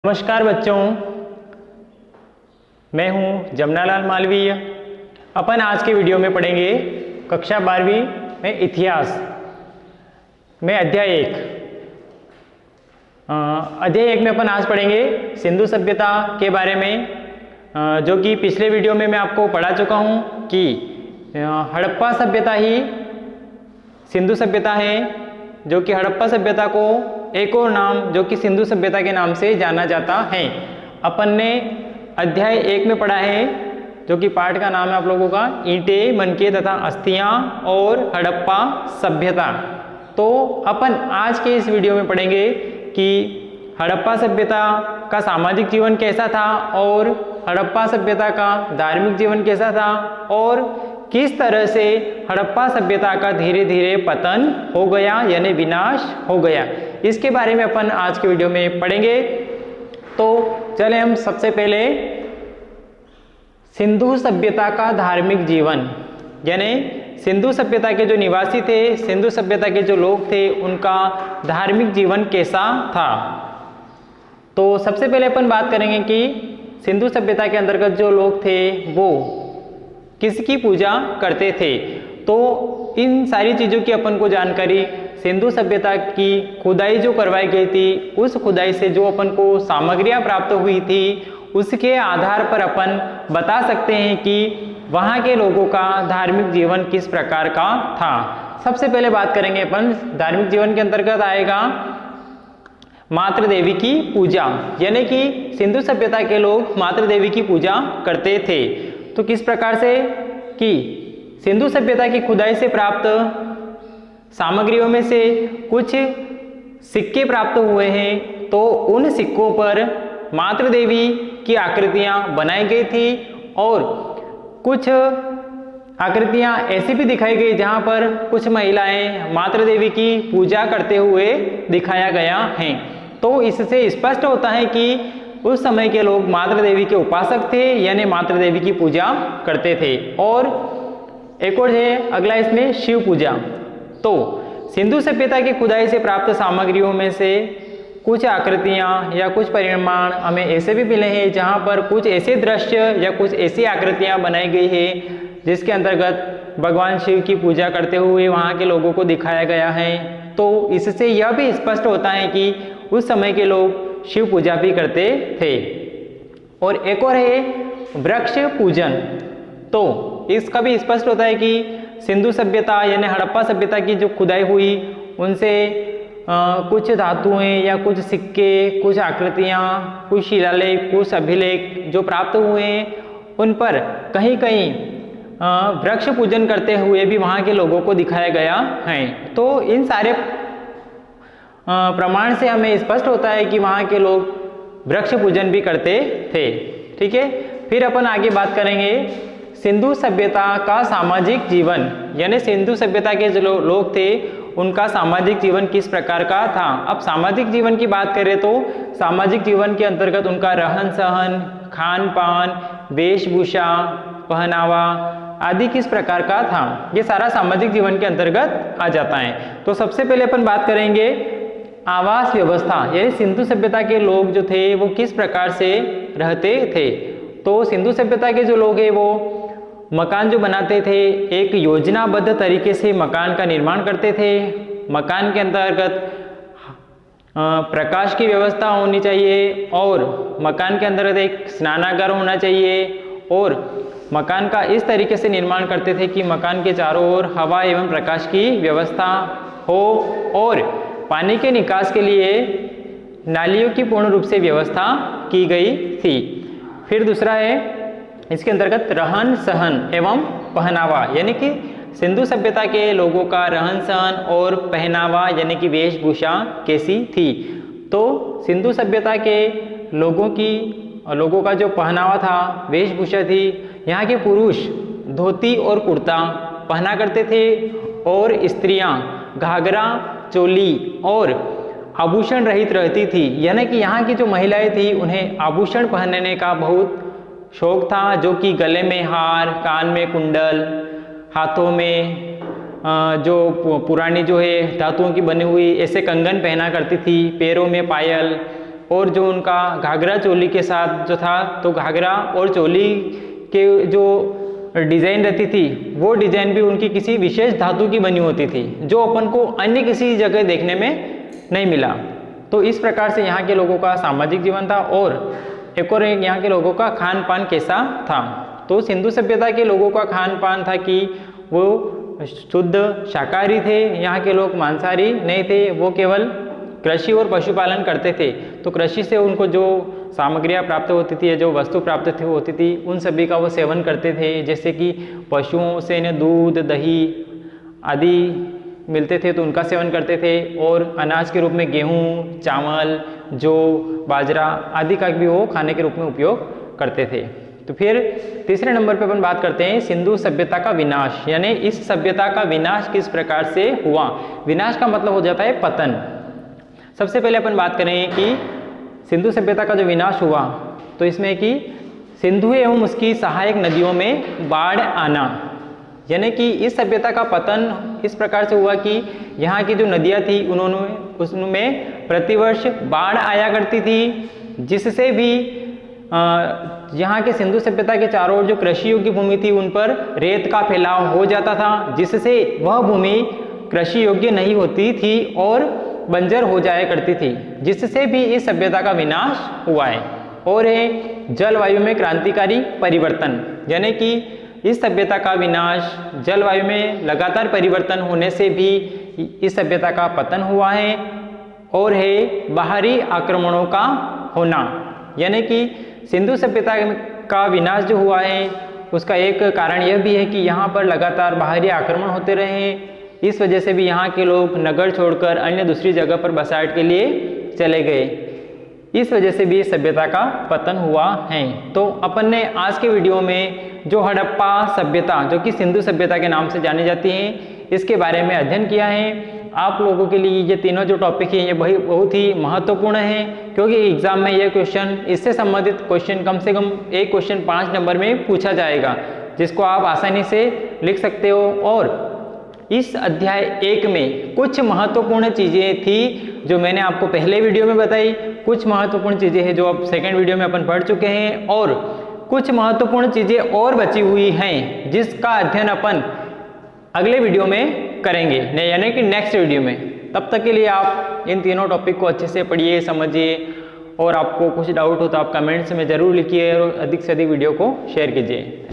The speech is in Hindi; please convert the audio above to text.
नमस्कार बच्चों, मैं हूं जमुनालाल मालवीय। अपन आज के वीडियो में पढ़ेंगे कक्षा 12वीं में इतिहास में अध्याय 1। अध्याय 1 में अपन आज पढ़ेंगे सिंधु सभ्यता के बारे में, जो कि पिछले वीडियो में मैं आपको पढ़ा चुका हूं कि हड़प्पा सभ्यता ही सिंधु सभ्यता है, जो कि हड़प्पा सभ्यता को एक और नाम जो कि सिंधु सभ्यता के नाम से जाना जाता है। अपन ने अध्याय 1 में पढ़ा है, जो कि पाठ का नाम है आप लोगों का ईंटें, मनके तथा अस्थियां और हड़प्पा सभ्यता। तो अपन आज के इस वीडियो में पढ़ेंगे कि हड़प्पा सभ्यता का सामाजिक जीवन कैसा था और हड़प्पा सभ्यता का धार्मिक जीवन कैसा था और किस तरह से हड़प्पा सभ्यता का धीरे धीरे पतन हो गया, यानी विनाश हो गया। इसके बारे में अपन आज के वीडियो में पढ़ेंगे। तो चले हम सबसे पहले सिंधु सभ्यता का धार्मिक जीवन, यानी सिंधु सभ्यता के जो निवासी थे, सिंधु सभ्यता के जो लोग थे, उनका धार्मिक जीवन कैसा था। तो सबसे पहले अपन बात करेंगे कि सिंधु सभ्यता के अंतर्गत जो लोग थे वो किसकी पूजा करते थे। तो इन सारी चीज़ों की अपन को जानकारी सिंधु सभ्यता की खुदाई जो करवाई गई थी, उस खुदाई से जो अपन को सामग्रियां प्राप्त हुई थी, उसके आधार पर अपन बता सकते हैं कि वहाँ के लोगों का धार्मिक जीवन किस प्रकार का था। सबसे पहले बात करेंगे अपन धार्मिक जीवन के अंतर्गत आएगा मातृ देवी की पूजा, यानी कि सिंधु सभ्यता के लोग मातृ देवी की पूजा करते थे। तो किस प्रकार से कि सिंधु सभ्यता की खुदाई से प्राप्त सामग्रियों में से कुछ सिक्के प्राप्त हुए हैं, तो उन सिक्कों पर मातृ देवी की आकृतियां बनाई गई थी और कुछ आकृतियां ऐसी भी दिखाई गई जहां पर कुछ महिलाएं मातृ देवी की पूजा करते हुए दिखाया गया है। तो इससे स्पष्ट होता है कि उस समय के लोग मातृ देवी के उपासक थे, यानी मातृ देवी की पूजा करते थे। और एक और है अगला इसमें शिव पूजा। तो सिंधु सभ्यता की खुदाई से प्राप्त सामग्रियों में से कुछ आकृतियां या कुछ परिमाण हमें ऐसे भी मिले हैं जहां पर कुछ ऐसे दृश्य या कुछ ऐसी आकृतियां बनाई गई है जिसके अंतर्गत भगवान शिव की पूजा करते हुए वहां के लोगों को दिखाया गया है। तो इससे यह भी स्पष्ट होता है कि उस समय के लोग शिव पूजा भी करते थे। और एक और है वृक्ष पूजन। तो इसका भी स्पष्ट होता है कि सिंधु सभ्यता यानी हड़प्पा सभ्यता की जो खुदाई हुई उनसे कुछ धातुएं या कुछ सिक्के, कुछ आकृतियां, कुछ शिलालेख, कुछ अभिलेख जो प्राप्त हुए हैं, उन पर कहीं कहीं वृक्ष पूजन करते हुए भी वहाँ के लोगों को दिखाया गया है। तो इन सारे प्रमाण से हमें स्पष्ट होता है कि वहाँ के लोग वृक्ष पूजन भी करते थे। ठीक है, फिर अपन आगे बात करेंगे सिंधु सभ्यता का सामाजिक जीवन, यानी सिंधु सभ्यता के जो लोग थे उनका सामाजिक जीवन किस प्रकार का था। अब सामाजिक जीवन की बात करें तो सामाजिक जीवन के अंतर्गत उनका रहन सहन, खान पान, वेशभूषा, पहनावा आदि किस प्रकार का था, ये सारा सामाजिक जीवन के अंतर्गत आ जाता है। तो सबसे पहले अपन बात करेंगे आवास व्यवस्था, यानी सिंधु सभ्यता के लोग जो थे वो किस प्रकार से रहते थे। तो सिंधु सभ्यता के जो लोग हैं वो मकान जो बनाते थे, एक योजनाबद्ध तरीके से मकान का निर्माण करते थे। मकान के अंतर्गत प्रकाश की व्यवस्था होनी चाहिए और मकान के अंतर्गत एक स्नानागार होना चाहिए और मकान का इस तरीके से निर्माण करते थे कि मकान के चारों ओर हवा एवं प्रकाश की व्यवस्था हो और पानी के निकास के लिए नालियों की पूर्ण रूप से व्यवस्था की गई थी। फिर दूसरा है इसके अंतर्गत रहन सहन एवं पहनावा, यानी कि सिंधु सभ्यता के लोगों का रहन सहन और पहनावा यानी कि वेशभूषा कैसी थी। तो सिंधु सभ्यता के लोगों का जो पहनावा था, वेशभूषा थी, यहाँ के पुरुष धोती और कुर्ता पहना करते थे और स्त्रियाँ घाघरा, चोली और आभूषण रहित रहती थी, यानी कि यहाँ की जो महिलाएं थी उन्हें आभूषण पहनने का बहुत शौक था, जो कि गले में हार, कान में कुंडल, हाथों में जो पुरानी जो है धातुओं की बनी हुई ऐसे कंगन पहना करती थी, पैरों में पायल और जो उनका घाघरा चोली के साथ जो था, तो घाघरा और चोली के जो डिज़ाइन रहती थी वो डिज़ाइन भी उनकी किसी विशेष धातु की बनी होती थी, जो अपन को अन्य किसी जगह देखने में नहीं मिला। तो इस प्रकार से यहाँ के लोगों का सामाजिक जीवन था। और एक और यहाँ के लोगों का खान पान कैसा था, तो सिंधु सभ्यता के लोगों का खान पान था कि वो शुद्ध शाकाहारी थे। यहाँ के लोग मांसाहारी नहीं थे, वो केवल कृषि और पशुपालन करते थे। तो कृषि से उनको जो सामग्रियाँ प्राप्त होती थी या जो वस्तु प्राप्त होती थी उन सभी का वो सेवन करते थे। जैसे कि पशुओं से इन्हें दूध, दही आदि मिलते थे तो उनका सेवन करते थे, और अनाज के रूप में गेहूँ, चावल, जौ, बाजरा आदि का भी वो खाने के रूप में उपयोग करते थे। तो फिर तीसरे नंबर पे अपन बात करते हैं सिंधु सभ्यता का विनाश, यानी इस सभ्यता का विनाश किस प्रकार से हुआ। विनाश का मतलब हो जाता है पतन। सबसे पहले अपन बात करें कि सिंधु सभ्यता का जो विनाश हुआ, तो इसमें कि सिंधु एवं उसकी सहायक नदियों में बाढ़ आना, यानी कि इस सभ्यता का पतन इस प्रकार से हुआ कि यहाँ की जो नदियाँ थी उसमें प्रतिवर्ष बाढ़ आया करती थी, जिससे भी यहाँ के सिंधु सभ्यता के चारों ओर जो कृषि योग्य भूमि थी उन पर रेत का फैलाव हो जाता था, जिससे वह भूमि कृषि योग्य नहीं होती थी और बंजर हो जाया करती थी, जिससे भी इस सभ्यता का विनाश हुआ है। और है जलवायु में क्रांतिकारी परिवर्तन, यानी कि इस सभ्यता का विनाश जलवायु में लगातार परिवर्तन होने से भी इस सभ्यता का पतन हुआ है। और है बाहरी आक्रमणों का होना, यानी कि सिंधु सभ्यता का विनाश जो हुआ है उसका एक कारण यह भी है कि यहाँ पर लगातार बाहरी आक्रमण होते रहे। इस वजह से भी यहाँ के लोग नगर छोड़कर अन्य दूसरी जगह पर बसाहट के लिए चले गए। इस वजह से भी सभ्यता का पतन हुआ है। तो अपन ने आज के वीडियो में जो हड़प्पा सभ्यता, जो कि सिंधु सभ्यता के नाम से जानी जाती है, इसके बारे में अध्ययन किया है। आप लोगों के लिए ये तीनों जो टॉपिक हैं ये बहुत ही महत्वपूर्ण है, क्योंकि एग्जाम में ये क्वेश्चन, इससे संबंधित क्वेश्चन कम से कम एक क्वेश्चन 5 नंबर में पूछा जाएगा, जिसको आप आसानी से लिख सकते हो। और इस अध्याय 1 में कुछ महत्वपूर्ण चीज़ें थी जो मैंने आपको पहले वीडियो में बताई, कुछ महत्वपूर्ण चीज़ें हैं जो अब सेकेंड वीडियो में अपन पढ़ चुके हैं, और कुछ महत्वपूर्ण चीज़ें और बची हुई हैं जिसका अध्ययन अपन अगले वीडियो में करेंगे, यानी कि नेक्स्ट वीडियो में। तब तक के लिए आप इन तीनों टॉपिक को अच्छे से पढ़िए, समझिए, और आपको कुछ डाउट हो तो आप कमेंट्स में ज़रूर लिखिए और अधिक से अधिक वीडियो को शेयर कीजिए।